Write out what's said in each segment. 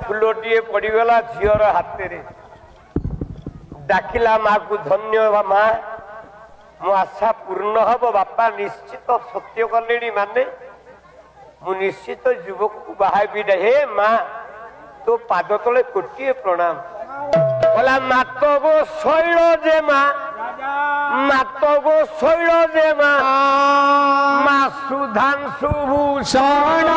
फूलटे पड़गला झीर हाथ में डाकिला माँ को धन्य माँ मो आशा पूर्ण हम बापा निश्चित सत्य कले माने मु निश्चित युवक को बाहाबी हे माँ तो पाद तले कोटिए प्रणाम बोला मात गो शैल जे माँ मात गो शैल जे माँ माँ सुधांशु भूषण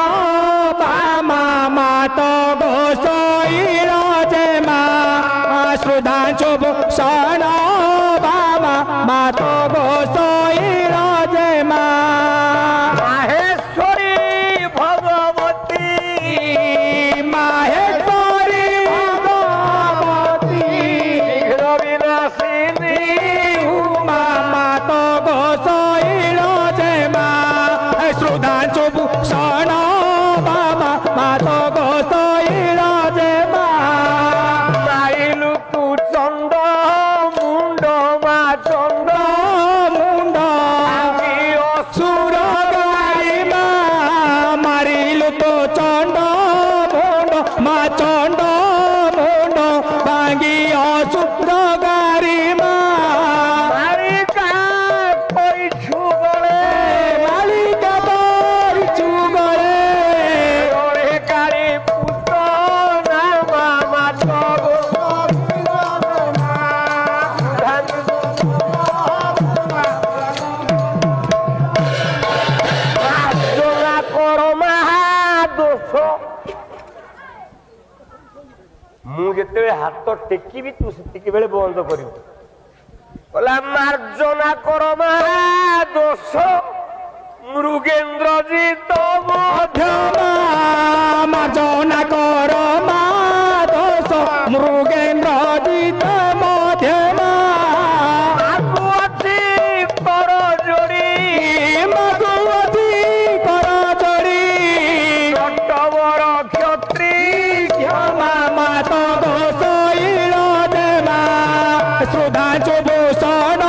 मात गो शैल जे माँ सुधांशु भूषण मात गो शैल जे माँ माहेश्वरी भगवती माहेश्वरी भगवती विघ्न विनाशिनी उमा मात गो शैल जे माँ सुधांशु भूषण मात गो शैल जे माँ माइलु तू चंद मुंड मा चंद मुंड असुर गाई माँ मारिलु तो चंड मुंड मा चंड मुंड भांगी असुर गारी माँ मालिका कोई छुगले मालिका तोरी चुगले ओरे कारी पुत ना मामा चगो जगा करो महादोष मु जेते हाथ टेकिबी तू सेतिके बेले बंद करियो बोला मार्जना करो महादोष मृगेन्द्र जी तो मध्यमा मार्जना कर माधोष मृगेन्द्र जीत मध्यमा आगुअती पर जोड़ी मधुवती कर चढ़ी नटवर क्षत्री क्षमा मात गो शैल जे माँ सुधांशु भूषण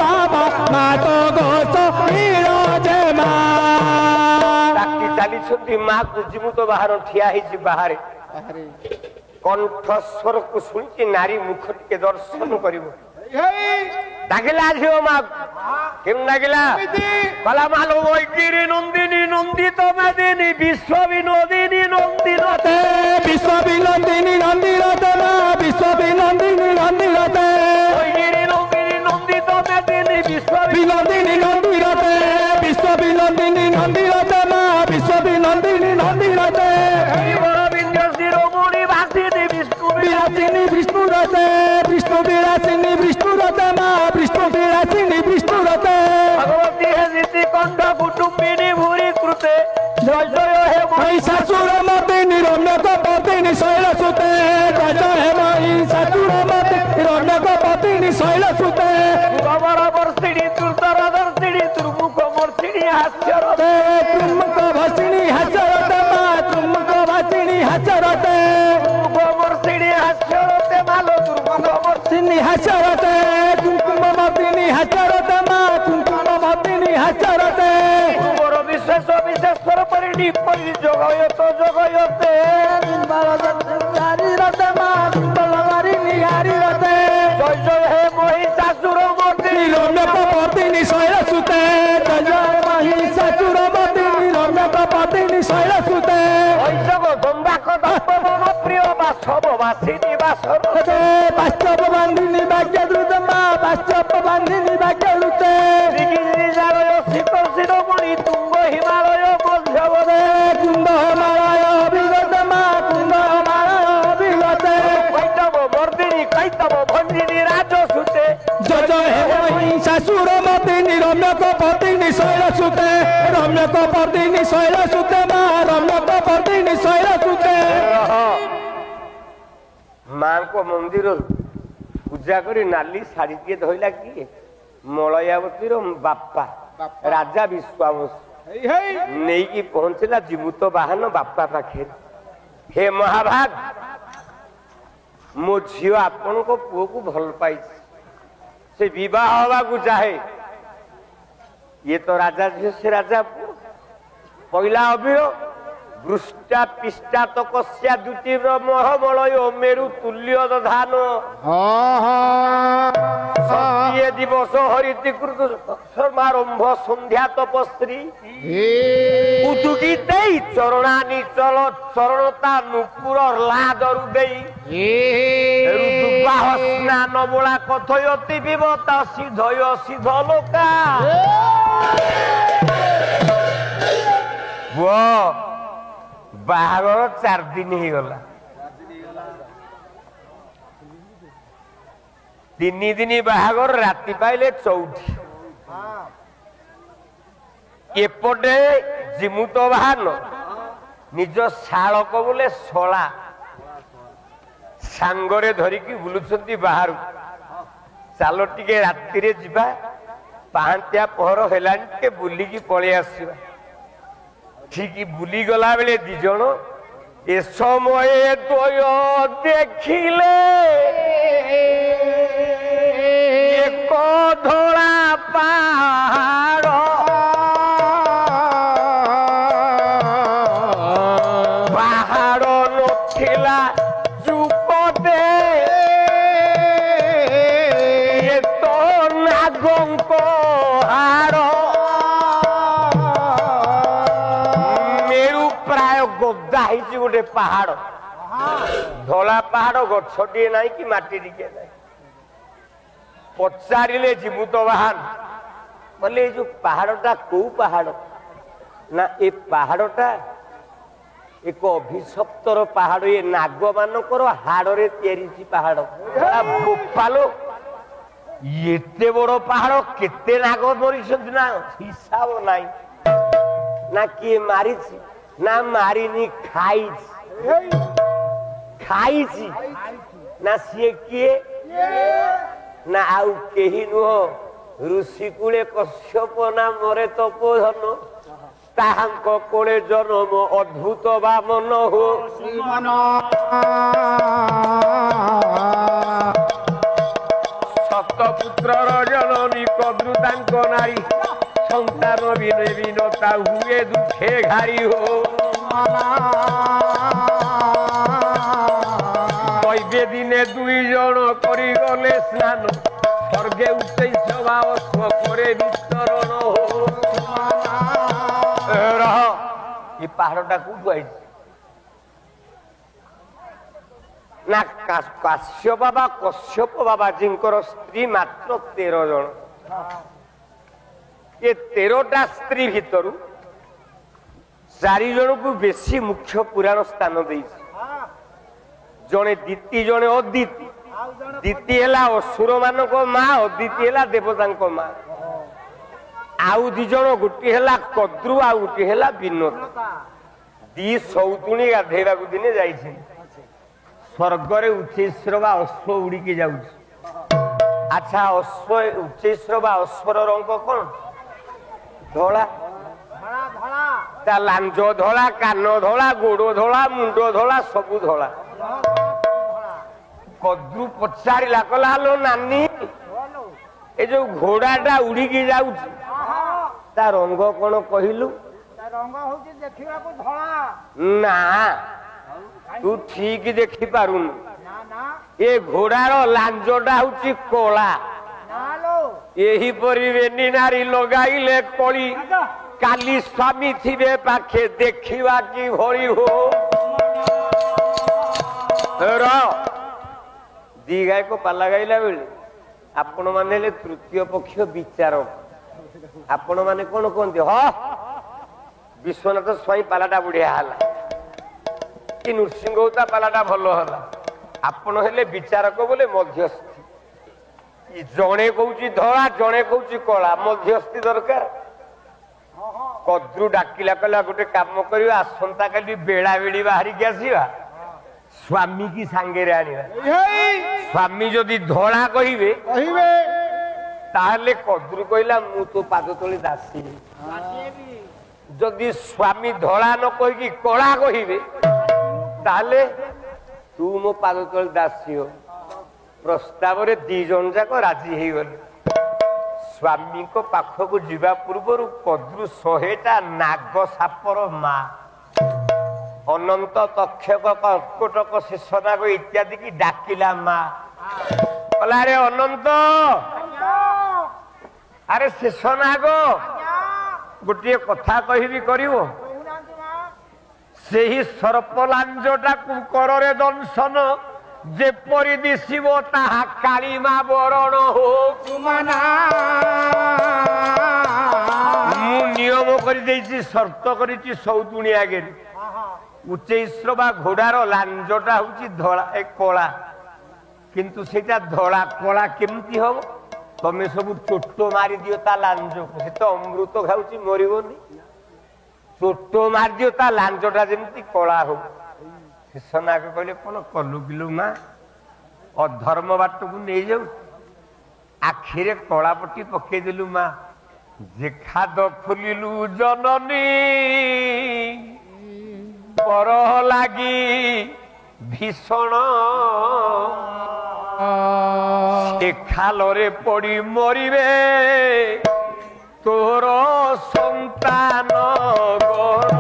बाबा मात गो शैल जे माँ डाकी चली माँ को जिमु तो बाहर ठिया बाहर कंठस्वर को शुणी नारी मुख टे दर्शन कर डाकिला झील माँ केम डाकिला कला मालो वैगिरी नंदिनी नंदित मेदिनी विश्व विनोदिनी नंदिनते विश्व विनोदिनी नंदिरते माँ विश्व विनोदिनी नंदिरते वैगिरी नंदिनी नंदित मेदिनी विश्व विनोदिनी नंदिरते विश्व विनोदिनी नंदिरते माँ विश्व विनोदिनी नंदिरते विलासिनी विष्णु रते विष्णु विलासिनी विष्णु रते माँ विष्णु विलासिनी विष्णु रते भगवती है नीति कंठ कुटुंबिनी भूरी कृते जय जय हे महिषासुर मर्दिनी रम्यक पतिनी शैल सुते जय जय हे महिषासुर मर्दिनी रम्यक पतिनी शैल सुते गबर वर्षिणी दुर्धर दर्शिनी दुर्मुख वर्षिणी हास्यरते तुमक भसिनी हास्यरते माँ तुमक भसिनी हास्यरते वर्षिणी हास्यरते मालो दुर्मुख वर्षिणी हास्यरते कुंकुम मर्दिनी हास्यरते माँ कुंकुम मर्दिनी हास्यरते वर्षिणी विशेष विशेषर परिणी परि जगयत जगयते रते माँ बिंबलगारी निहारी रते जय जय हे महिषासुर मर्दिनी रम्यक पतिनी शैल सुते जय जय महिषासुर मर्दिनी रम्यक पतिनी शैल सुते ऐसब दम्बाक दम्बन प्रिय बासव बासिनी बासर बास्तव बांधिनी भाग्य द्रुत माँ बास्तव बांधिनी भाग्य द्रुते शीत शिरोमणि तुंग हिमालय मध्यवदे कुंद हिमालय अभिगत माँ कुंद हिमालय अभिगत कैतव मर्दिनी कैतव भंजिनी राजसुते जय जय हे महिषासुर मर्दिनी रम्यक पतिनी शैल सुते रम्यक पतिनी शैल सुते माँ रम्यक पतिनी शैल सुते माँ को मंदिर पूजा करी नाली शाढ़ी किए धोला किए मलयावती बापा राजा विश्वास नहीं की पहुंचला जीवुत बाहन बापा पाखे हे महाभाग मो झील आपण को पुओ को भल पाई से विवाह हवा को चाहे ये तो राजा झील से राजा पुओ पहला अभियो ବୃଷ୍ଟା ପିଷ୍ଟା ତପସ୍ୟା ଦ୍ୟୁତିବ୍ର ମହମଳୟ ମେରୁ ତୁଲ୍ୟ ଦଧାନ ସତ୍ୟ ଦିବସ ହରିତି କୃତ ସମାରମ୍ଭ ସନ୍ଧ୍ୟା ତପଶ୍ରୀ ଉଦୁଗୀ ଦେଇ ଚରଣାନି ଚଳ ଚରଣତା ନୁପୁର ଲାଦରୁ ଦେଇ ଋତୁବାହ ସ୍ନାନ ବୋଳା କଥୟତି ବିବତା ସିଧୟ ସିଧ ଲୋକା ବାହାଘର 4 ଦିନ ହେଇଗଲା 3 ଦିନ ବାହାଘର ରାତି ପାଇଲେ 4 ଏପଟେ ଜିମୁତ ବାହାନ ନିଜ ଶାଳକ ବୋଲେ ଶଳା ସାଙ୍ଗରେ ଧରିକି ବୁଲୁଛନ୍ତି ବାହାରୁ ଚାଲ ଟିକେ ରାତିରେ ଯିବା ପାହାନ୍ତିଆ ପହର ହେଲାଣି ଟିକେ ବୁଲିକି ପଳେଇ ଆସିବା ठीक बुली गला बेले दी जण ए समय द्वय देखिले एक धोला पहाड़ पहाड़ नथिला चुपदे तो नागंक हाड़ गदा गोटे पहाड़ धला पहाड़ गछटे ना कि माटी टिके ना पचारे जीवुत बाहन बोले जो पहाड़टा कौ पहाड़ ना ए पहाड़टा एक अभिशप्तर पहाड़ ये नाग मानकर हाड़े तैयारी पहाड़ बोपालो एते बड़ पहाड़ केते नाग मरी ना हिसाब नाई ना किए मारी ना मारिनी खाई ना सी किए ना आउ केही नुह ऋषि कूले कश्यप ना मरे तपोधन ताहांक कोले जन्म अद्भुत बामन हो सतपुत्र जननी कद्रुतांक नारी संतान विनय विनता हुए दुखे घारी हो दैवे दिने 2 जन करी गले स्नान स्वर्गे उच्च अश्व करे विस्तरण हो रह ये पहाड़टा कौटू आई ना काश्यप बाबा जिंकर स्त्री मात्र 13 जन ये 13टा स्त्री भितर 4 जन को बेसी मुख्य पुराण स्थान दे जड़े दीति जड़े अदिति दीति है असुर मान माँ अदिति है देवता माँ आउ 2 जन गोटे है कद्रु आ गोटे है विनोद 2 सौतुणी गाधेवा दिने जाई स्वर्ग उच्चेश्वर बा अश्व उड़िकी जाऊ अच्छा अश्व उच्चेश्वर बा अश्वर रंग कौन धोला ता लांज धोला कान धोला गोड़ धोला मुंड धोला सबू धोला कद्रु पचारा कला लो नानी ए जो घोड़ाटा उड़िकी जाऊ ता रंग कौन कहलु ना तू ठीक देखी पारुन ए घोड़ार लांजटा हूँ कला यही परिवेणी नारी लगाइले कली काली स्वामी थिबे पाखे देखिवा की भरी हो दी गाय को पाला गाइला बेले आपण माने तृतीय पक्ष विचारक आपण माने कौन कहते ह विश्वनाथ स्वाई पालाटा बुढ़िया है कि नृसिंह होता पालाटा भल है आपण हेले विचारक बोले मध्यस्थी जड़े कौच धला जड़े कौच कला मध्यस्थी दरकार कद्रु डाकिला कहला गोटे काम कर आसंता काली बेड़ा बेड़ी बाहर की आसवा स्वामी की सांगे आनिबा स्वामी जदि धला कहिबे ताहले कद्रु कहला मु तो पाद तले दासी जदि स्वामी धला न कहि कला कहिबे ताहले तू मो पाद तले दासी हो प्रस्ताव रे 2 जन जाक राजी हो गले स्वामी को पाखक जीवा पूर्व कद्रु 100टा नाग सापर माँ ଅନନ୍ତ ତକ୍ଷକ କର୍କଟକ ଶେଷନାଗ ଇତ୍ୟାଦି କି ଡାକିଲା ମା କହିଲା ଆରେ ଅନନ୍ତ ଆରେ ଶେଷନାଗ ଗୋଟିଏ କଥା କହିବି କରିବ ସେହି ସର୍ପଲାଞ୍ଜଟାକୁ କରରେ ଦଂଶନ ଯେପରି ଦିଶିବ ତାହା କାଳିମା ବରଣ ହୋ ମୁଁ ନିୟମ କରିଦେଇଛି ସର୍ତ୍ତ କରିଛି ସୌତୁଣୀ ଆଗରେ ଉଚ୍ଚୈଶ୍ର ବା ଘୋଡାର ଲାଞ୍ଜଟା ହଉଛି ଧଳା ଏ କଳା କିନ୍ତୁ ସେଇଟା ଧଳା କଳା କେମିତି ହବ ତମେ ସବୁ ଚୋଟ ମାରିଦିଅ ତା ଲାଞ୍ଜକୁ ସେ ତ ଅମୃତ ଖାଉଛି ମରିବନି ଚୋଟ ମାରିଦିଅ ତା ଲାଞ୍ଜଟା ଯେମିତି କଳା ହଉ ଶେଷନାଗ କହିଲେ କଣ କଲୁ କିଲୁ ମା ଅଧର୍ମ ବାଟକୁ ନେଇଯାଉ ଆଖିରେ କଳା ପଟି ପକେଇଦେଲୁ ମା ଯେଖାଦ ଖୋଲିଲୁ ଜନନୀ ପର ଲାଗି ଭୀଷଣ ସେ ଖାଲରେ ପଡି ମରିବେ ତୋର ସନ୍ତାନ ଗଣ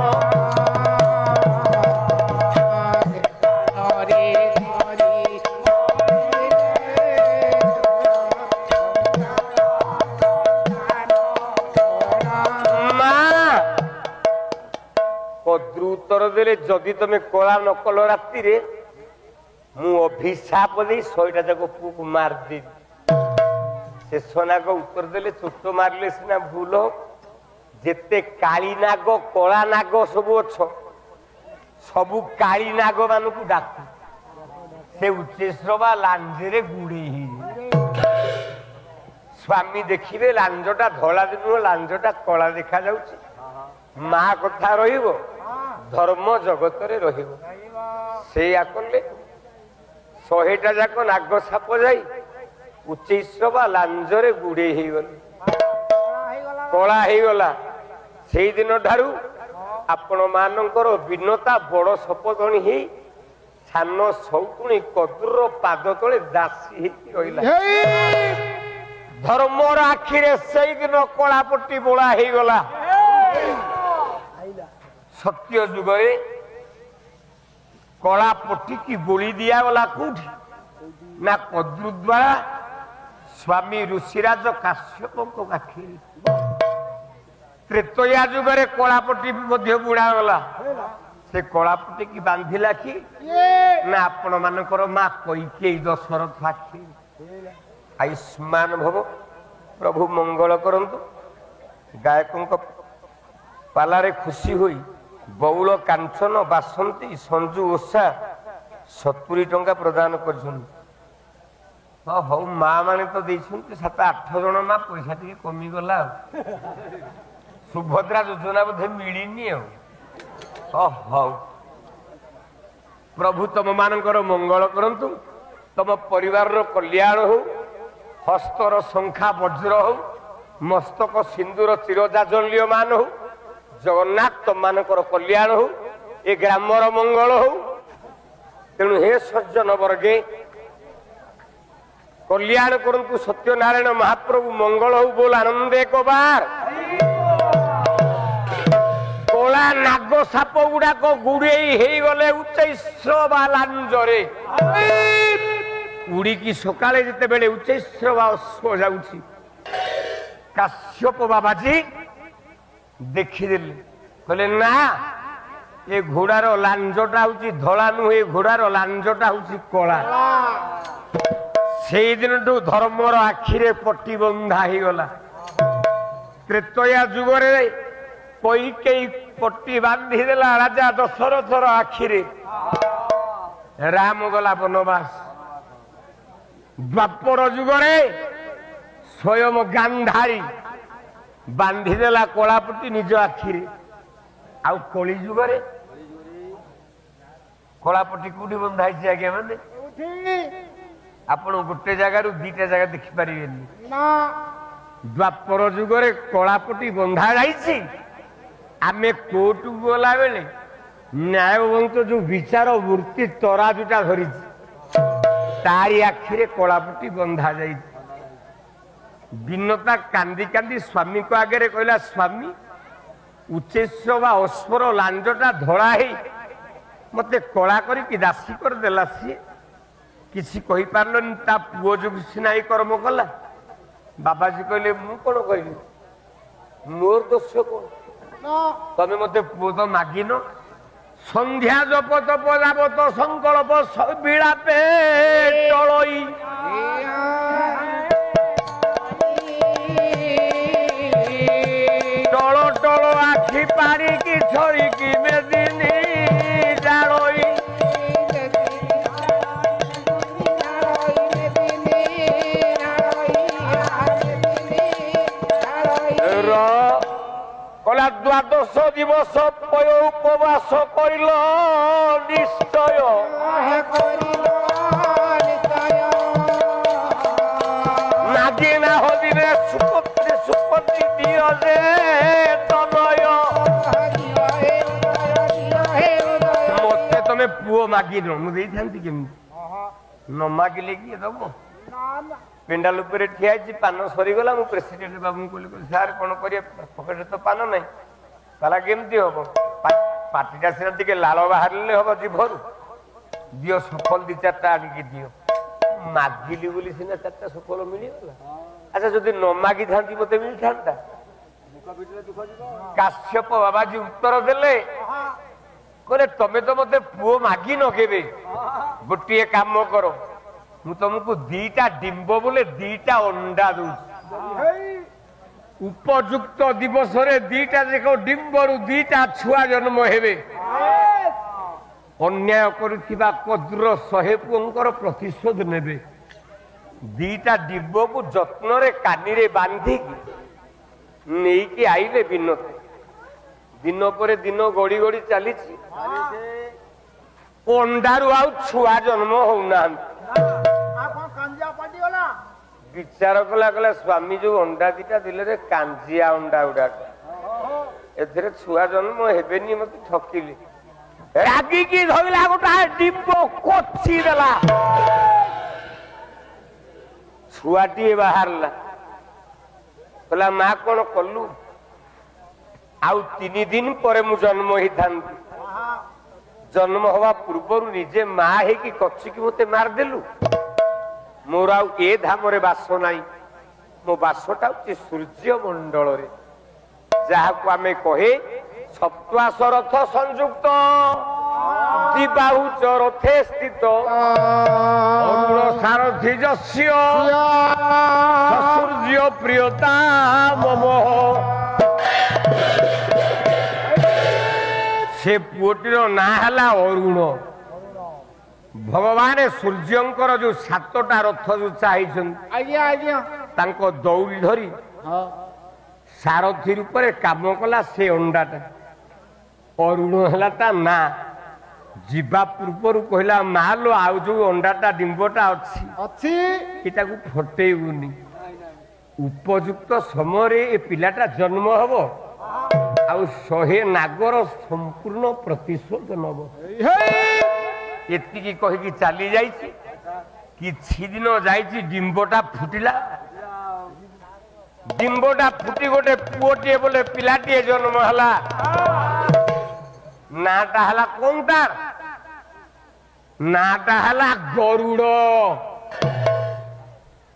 ଉତ୍ତର ଦେଲେ ଯଦି ତମେ କଳା ନ କଲ ରାତିରେ ମୁଁ ଅଭିଶାପ ଦେଇ 100ଟା ଯାକ ପୁଅକୁ ମାରିଦେବି ଶେଷନାଗ ଉତ୍ତର ଦେଲେ ଚୋଟ ମାରିଲେ ସିନା ଭୁଲ ଯେତେ କାଳି ନାଗ କଳା ନାଗ ସବୁ ଅଛ ସବୁ କାଳି ନାଗ ମାନଙ୍କୁ ଡାକୁ ସେ ଉଚ୍ଚେଶ୍ର ବା ଲାଞ୍ଜରେ ଗୁଡେଇ ହେଇଯିବେ ସ୍ୱାମୀ ଦେଖିବେ ଲାଞ୍ଜଟା ଧଳା ନୁହଁ ଲାଞ୍ଜଟା କଳା ଦେଖାଯାଉଛି ମା କଥା ରହିବ ଧର୍ମ ଜଗତରେ ରହିବ ସେଇଆ କଲେ 100ଟା ଯାକ ନାଗ ସାପ ଯାଇ ଉଚ୍ଚୈଶ୍ର ବା ଲାଞ୍ଜରେ ଗୁଡେଇ ହେଇଗଲେ କଳା ହେଇଗଲା ସେଇଦିନ ଠାରୁ ଆପଣ ମାନଙ୍କର ବିନତା ବଡ ଶପଥଣୀ ହେଇ ସାନ ସୌତୁଣୀ କଦୁର ପାଦ ତଳେ ଦାସୀ ହେଇକି ରହିଲା ଧର୍ମର ଆଖିରେ ସେଇଦିନ କଳାପଟି ବୋଳା ହେଇଗଲା ସତ୍ୟ ଯୁଗରେ କଳା ପଟିକି ବୋଳି ଦିଆଗଲା କୋଉଠି ନା କଦ୍ରୁ ଦ୍ୱାରା ସ୍ୱାମୀ ଋଷିରାଜ କାଶ୍ୟପଙ୍କ ଆଖିରେ ତ୍ରେତୟା ଯୁଗରେ କଳାପଟି ମଧ୍ୟ ବୁଣାଗଲା ସେ କଳାପଟିକି ବାନ୍ଧିଲା କି ନା ଆପଣ ମାନଙ୍କର ମା କୈକେୟୀ ଦଶରଥ ଆଖି ଆୟୁଷ୍ମାନ ଭବ ପ୍ରଭୁ ମଙ୍ଗଳ କରନ୍ତୁ ଗାୟକଙ୍କ ପାଲାରେ ଖୁସି ହୋଇ ବଉଳ କାଞ୍ଚନ ବାସନ୍ତୀ ସଞ୍ଜୁ ଓଷା 70 ଟଙ୍କା ପ୍ରଦାନ କରିଛନ୍ତି ହଁ ହଉ ମା ମାନେ ତ ଦେଇଛନ୍ତି 7-8 ଜଣ ମା ପଇସା ଟିକେ କମିଗଲା ଆଉ ସୁଭଦ୍ରା ଯୋଜନା ବୋଧେ ମିଳିନି ଆଉ ହଉ ପ୍ରଭୁ ତମ ମାନଙ୍କର ମଙ୍ଗଳ କରନ୍ତୁ ତମ ପରିବାରର କଲ୍ୟାଣ ହଉ ହସ୍ତର ଶଙ୍ଖା ବଜ୍ର ହଉ ମସ୍ତକ ସିନ୍ଦୁର ଚିରଜାଜଲ୍ୟମାନ ହଉ ଜଗନ୍ନାଥ ତମାନଙ୍କର କଲ୍ୟାଣ ହଉ ଏ ଗ୍ରାମର ମଙ୍ଗଳ ହଉ ତେଣୁ ହେ ସଜ୍ଜନ ବର୍ଗେ କଲ୍ୟାଣ କରନ୍ତୁ ସତ୍ୟନାରାୟଣ ମହାପ୍ରଭୁ ମଙ୍ଗଳ ହଉ ବୋଲ ଆନନ୍ଦ ଏକ ବାର କଳା ନାଗ ସାପ ଗୁଡାକ ଗୁଡେଇ ହେଇଗଲେ ଉଚ୍ଚୈଶ୍ର ବା ଲାଞ୍ଜରେ ଉଡିକି ସକାଳେ ଯେତେବେଳେ ଉଚ୍ଚୈଶ୍ର ବା ଅଶ୍ଵ ଯାଉଛି କାଶ୍ୟପ ବାବାଜୀ ଦେଖିଦେଲେ କହିଲେ ନା ଏ ଘୋଡାର ଲାଞ୍ଜଟା ହଉଛି ଧଳା ନୁହେଁ ଏ ଘୋଡାର ଲାଞ୍ଜଟା ହଉଛି କଳା ସେଇଦିନଠୁ ଧର୍ମର ଆଖିରେ ପଟି ବନ୍ଧା ହେଇଗଲା ତ୍ରେତୟା ଯୁଗରେ କୈକେୟୀ ପଟି ବାନ୍ଧିଦେଲା ରାଜା ଦଶରଥର ଆଖିରେ ରାମ ଗଲା ବନବାସ ଦ୍ୱାପର ଯୁଗରେ ସ୍ୱୟଂ ଗାନ୍ଧାରୀ ବାନ୍ଧିଦେଲା କଳାପଟି ନିଜ ଆଖିରେ ଆଉ କଳି ଯୁଗରେ କଳାପଟି କୋଉଠି ବନ୍ଧା ହେଇଛି ଆଜ୍ଞା ମାନେ ଆପଣ ଗୋଟେ ଜାଗାରୁ 2ଟା ଜାଗା ଦେଖିପାରିବେନି ଦ୍ୱାପର ଯୁଗରେ କଳାପଟି ବନ୍ଧା ଯାଇଛି ଆମେ କୋର୍ଟକୁ ଗଲା ବେଳେ ନ୍ୟାୟବନ୍ତ ଯୋଉ ବିଚାର ବୃତ୍ତି ତରାଜୁଟା ଧରିଛି ତାରି ଆଖିରେ କଳାପଟି ବନ୍ଧା ଯାଇଛି ବିନତା କାନ୍ଦି କାନ୍ଦି ସ୍ୱାମୀଙ୍କ ଆଗରେ କହିଲା ସ୍ୱାମୀ ଉଚ୍ଚେଶ୍ର ବା ଅଶ୍ଵର ଲାଞ୍ଜଟା ଧଳା ହେଇ मते कला करी दासी कर देला सी किसी कहि पारलनी ता पुओ जो सिनाई कर्म कला बाबाजी कहले मु कोन कहिली मोर दोष कोन तमे मते पुओ तो मागिनो संध्या जप तप जाबत संकल्प बिलापे टळई टळ टळ आखि पारी की छरी की मेदिनी जाळई कला द्वादश दिवस पय उपवास करिल निश्चय नागिना हदिने सुपत्ति सुपत्ति दियो रे तनय मते तमे पुओ मागिनो मु देई थांती केम न मागिले की दबो पेंडाल ऊपर ठिया पान सरीगला मु प्रेसिडेंट बाबू को सार कौन कर पकेट तो पान ना कहला केमती हम पार्टीटा सीना टे लाल बाहर हम जीभर दियो सफल दी चार्टा आनिकी दियो मागिली बोली सीना चार्टा सफल मिलगला अच्छा जब न मागी था मत मिल था काश्यप बाबाजी उत्तर देले कहले तमे तो मत पुओ मागी न केबे गोटे काम करो मु तुमको दीटा डिंब बोले दीटा अंडा दू उपयुक्त दिवस रे दीटा देखो डिंबरु दीटा छुआ जन्म हेबे अन्याय करुथिबा कद्र 100 पुओंकर प्रतिशोध नेबे दीटा डिंब को जत्न रे कानी रे बांधी नहीं कि आइले बिनते दिन पर दिन गड़ी गड़ी चली अंडारू आ छुआ जन्म होना विचार कला कला स्वामी जो अंडा दीटा दिले रे कांजिया अंडा गुडा एथरे छुआ जन्म हेबेनी मत ठकिले रागी की धइला गोटा डिंब कोची देला छुआटी बाहरला कहला मां कोन कलु आउ 3 दिन पर मु जन्म ही थांती जन्म हवा पूर्व निजे माँ है कि कच्ची की मते मार देलु मोर आउ ए धाम रे बास नाई मो बासटा होची सूर्य मंडल रे जहा को आमे कहे सप्ताशरथ संयुक्त दिबाहु चरथे स्थित अरुण सारथी जस्य सूर्य प्रियता मम से पुओटीर ना हला अरुण भगवान सूर्यंकर जो 7टा रथ जो चाहिए दौड़ी धरी सारथी रूप काम कला से अंडाटा अरुण है ना जीवा पूर्वर कहला मालो आउ जो अंडाटा डिंबटा अच्छी फटेबुनी उपयुक्त समय ए पिलाटा जन्म हम आउ 100 नागर संपूर्ण प्रतिशोध नब एति कहीकि चली जाइछि किछि दिन जाइछि डिंबटा फुटिला डिंबटा फुटी गोटे पुओटे बोले पिलाटे जन्म हला नाटा हला कोनटार नाटा हला गरुड़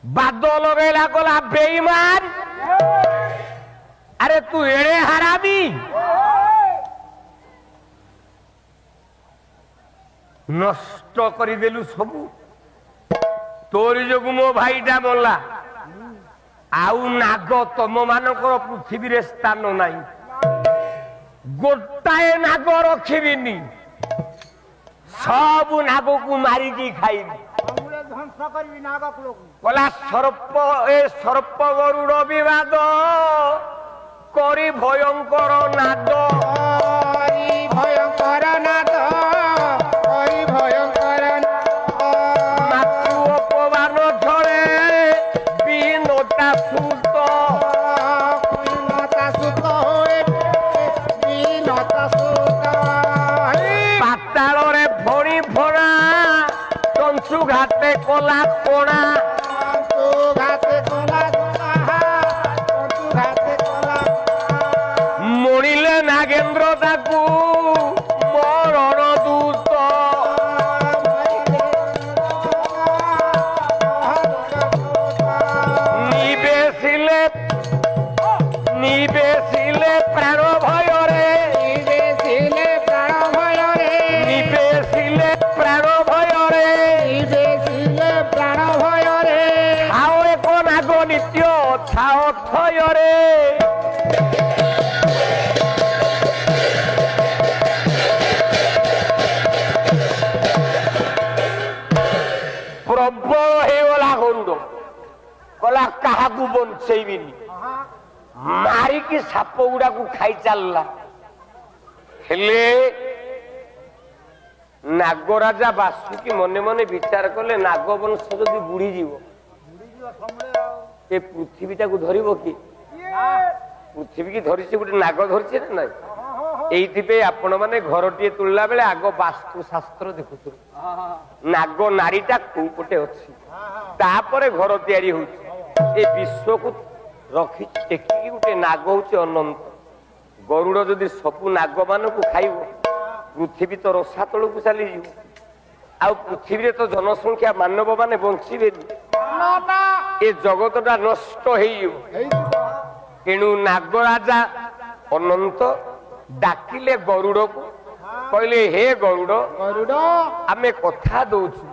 बादल लगेला गला बेईमान अरे तू एड़े हरामी नष्ट करदेलु सबू तोरी जोगु मो भाईटा मरला आउ नाग तम मानकर पृथ्वी रे स्थान नहीं गोटाए नाग रखिबिनी सब नाग को मारिकी खाइबी कला सर्प ए सर्प गरुड़ विवाद करी भयंकर नाद भयंकर नाद करी भयंकर मातृ अपमान झड़े बीनता सुत पाताल रे भणी भणा कंसु घाटे कला कोणा मरिले नागेन्द्र ताकू मरण दूत प्रबल होगला गरुड़ कहला क्या बंचेबिनी मारिकी साप गुड़ा को खाई चलला हेले नागराजा बासुकी मने मने विचार कले नागवंश जदि बुड़ी जीव ए पृथ्वीटा को धरिबो कि पृथ्वी की धरी गोटे नाग धरी ना ये आपण मैंने घरटे तुलला बेले आग वास्तु शास्त्र देखु नाग नारीटा कोपटे अच्छी तापर घर तैयारी हो विश्व को रखी टेकिकी गोटे नाग हूँ अनंत गरुड़ जदि सबू नाग मान को खाइब पृथ्वी तो रसा तल को चली आ पृथ्वी तो जनसंख्या मानव माने बंचे ए जगतटा नष्ट तेणु नागराजा अनंत डाकिले गरुड़ को कहले हे गरुड़ आमे कथा दौचु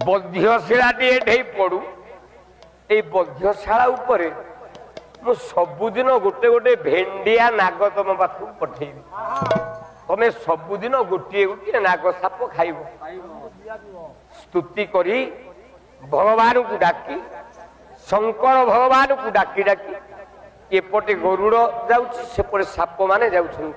बध्यशाला टे पड़ू ये बध्यशाला उपरे मु सबुदिन गोटे गोटे भेंडिया नाग तुम पाख पठेबी तमें सबुदिन गोटे गोटे नाग साप खाइब स्तुति करी भगवान को डाकी शंकर भगवान को डाकी डाकी एपटे गरुड़ जाउछि सेपटे साप माने जाउछन।